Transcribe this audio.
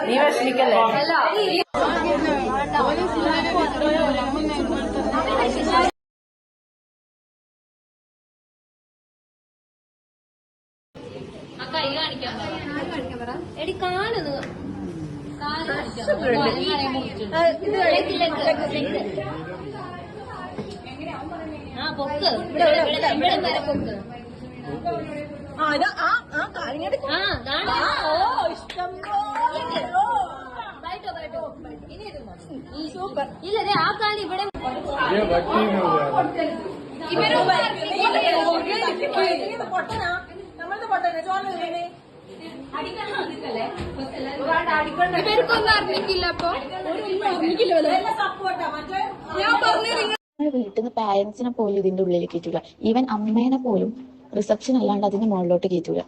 നീ വിഷമിക്കല്ലേ? കൈ കാണിക്കാൻ പറ. എടി കാണുന്നു ആ പൊക്ക് ഇവിടെ വരെ പൊക്ക്. ഇല്ലേ ആ കാണി ഇവിടെ ഇവർക്കൊന്നും അറിഞ്ഞിട്ടില്ല. അപ്പൊ വീട്ടിൽ നിന്ന് പാരന്റ്സിനെ പോലും ഇതിന്റെ ഉള്ളിൽ കയറ്റൂല. ഈവൻ അമ്മേനെ പോലും റിസപ്ഷൻ അല്ലാണ്ട് അതിന്റെ മുകളിലോട്ട് കയറ്റൂല.